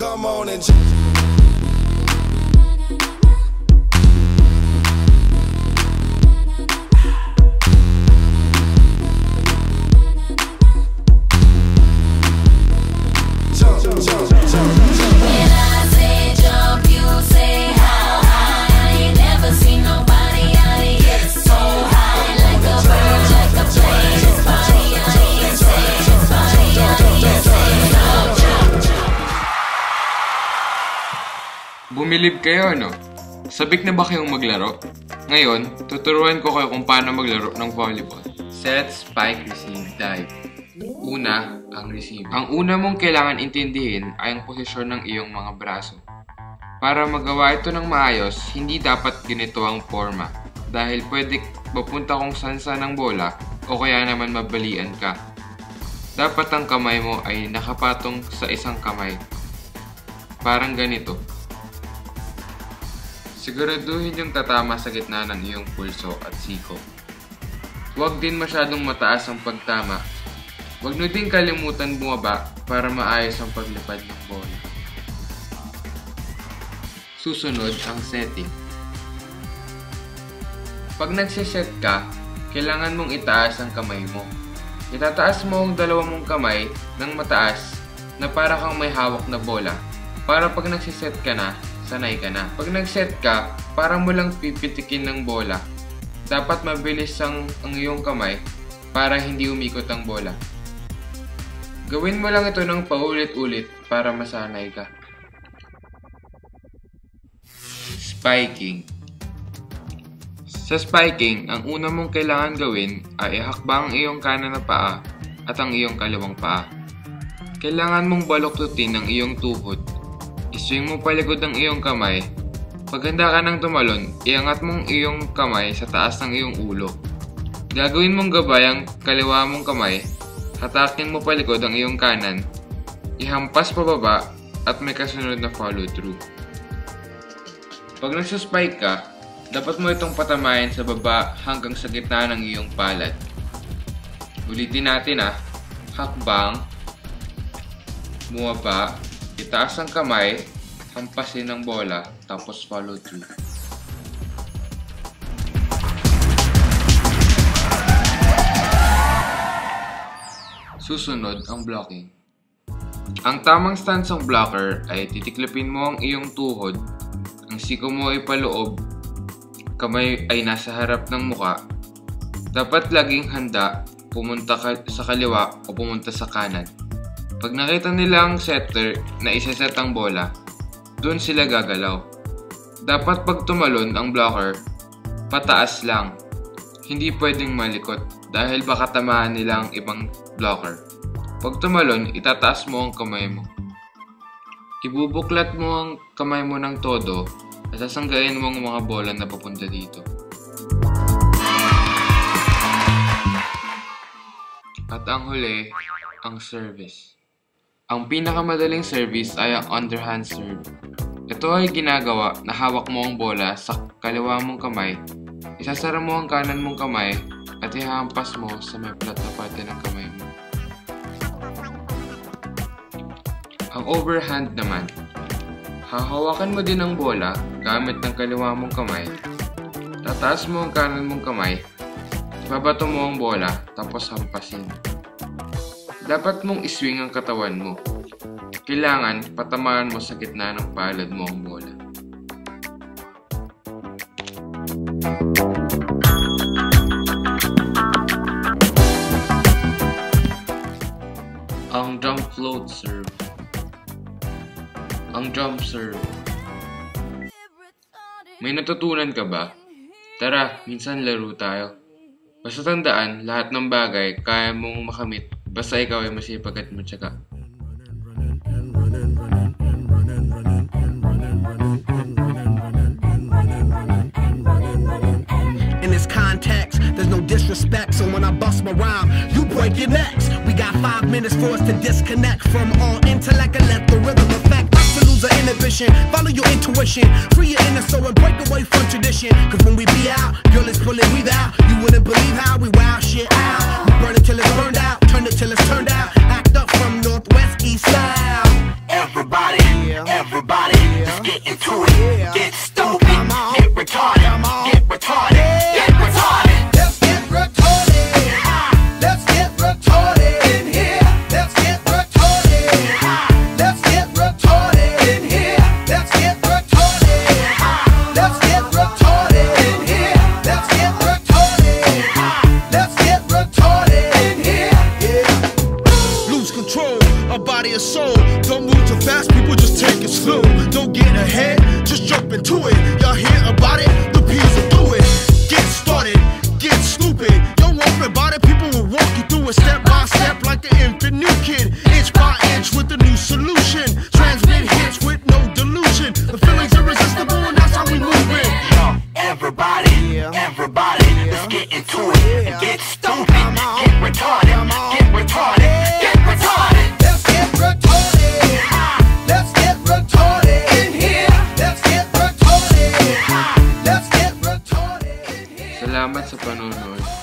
Come on and Bumilib kayo, no? Sabik na ba kayong maglaro? Ngayon, tuturuan ko kayo kung paano maglaro ng volleyball. Set, spike, receive, dive. Una, ang receive. Ang una mong kailangan intindihin ay ang posisyon ng iyong mga braso. Para magawa ito ng maayos, hindi dapat ganito ang forma. Dahil pwede mapunta kung saan-saan ng bola o kaya naman mabalian ka. Dapat ang kamay mo ay nakapatong sa isang kamay. Parang ganito. Siguraduhin yung tatama sa gitna ng iyong pulso at siko. Huwag din masyadong mataas ang pagtama. Huwag nyo din kalimutan bumaba para maayos ang paglipad ng bola. Susunod ang setting. Pag nagsiset ka, kailangan mong itaas ang kamay mo. Itataas mo ang dalawa mong kamay ng mataas na para kang may hawak na bola. Para pag nagsiset ka na, sanay ka na. Pag nag-set ka, parang mo lang pipitikin ng bola. Dapat mabilis ang iyong kamay para hindi umikot ang bola. Gawin mo lang ito ng paulit-ulit para masanay ka. Spiking. Sa spiking, ang una mong kailangan gawin ay ihakbang ang iyong kanan na paa at ang iyong kaliwang paa. Kailangan mong baluktutin ang iyong tuhod. Iswing mo palikod ang iyong kamay. Pag handa ka ng tumalon, iangat mong iyong kamay sa taas ng iyong ulo. Gagawin mong gabay ang kaliwa mong kamay. Hatakin mo palikod ang iyong kanan. Ihampas pababa at may kasunod na follow through. Pag nagsuspike ka, dapat mo itong patamayan sa baba hanggang sa gitna ng iyong palad. Ulitin natin ah. Hakbang. Bumaba. Itaas ang kamay, hampasin ang bola, tapos follow through. Susunod ang blocking. Ang tamang stance ng blocker ay titiklopin mo ang iyong tuhod, ang siko mo ay paloob, kamay ay nasa harap ng muka. Dapat laging handa, pumunta sa kaliwa o pumunta sa kanan. Pag nakita nila ang setter na isa-set ang bola, doon sila gagalaw. Dapat pag tumalon ang blocker, pataas lang. Hindi pwedeng malikot dahil baka tamaan nila ang ibang blocker. Pag tumalon, itataas mo ang kamay mo. Ibubuklat mo ang kamay mo ng todo at sasanggain mo ang mga bola na papunta dito. At ang huli, ang service. Ang pinakamadaling service ay ang underhand serve. Ito ay ginagawa na hawak mo ang bola sa kaliwa mong kamay, isasara mo ang kanan mong kamay at ihahampas mo sa may flat na parte ng kamay mo. Ang overhand naman. Hahawakan mo din ang bola gamit ng kaliwa mong kamay. Tataas mo ang kanan mong kamay, babato mo ang bola tapos hampasin. Dapat mong iswing ang katawan mo. Kailangan patamaan mo sa gitna ng palad mo ang bola. Ang jump float serve. Ang jump serve. May natutunan ka ba? Tara, minsan laro tayo. Basta tandaan, lahat ng bagay kaya mong makamit basta ikaw ay masipag at matyaga. In this context, there's no disrespect, so when I bust my rhyme, you break your necks. We got 5 minutes for us to disconnect from all intellect and let the rhythm affect us to lose our inhibition. Follow your intuition, free your inner soul and break away from tradition. Cause when we be out, girl, it's pulling we out. You wouldn't believe how we wow shit out. We burn it till it's burned out, turn it till it's turned out. Act up from northwest, east, south. Everybody. Everybody, let's get into it. Get stupid, get retarded, get retarded, get retarded. Let's get retarded. Let's get retarded in here. Let's get retarded. Let's get retarded in here. Let's get retarded. Let's get retarded in here. Let's get retarded. Let's get retarded in here. Yeah. Lose control of body and soul. Don't move too fast, people, just take it slow. Don't get ahead, just jump into it. Y'all hear about it? The P's will do it. Get started, get stupid. Don't worry about it, people will walk you through it step by step like the infant new kid. Inch by inch with a new solution. Transmit hits with no delusion. The feeling's irresistible and that's how we move it. Yo, everybody, everybody, let's get into it. And get stupid, get retarded, get retarded, get retarded. Let's get retarded. Let's get retarded in here. Let's get retarded. Let's get retarded in here. Salamat sa panonood.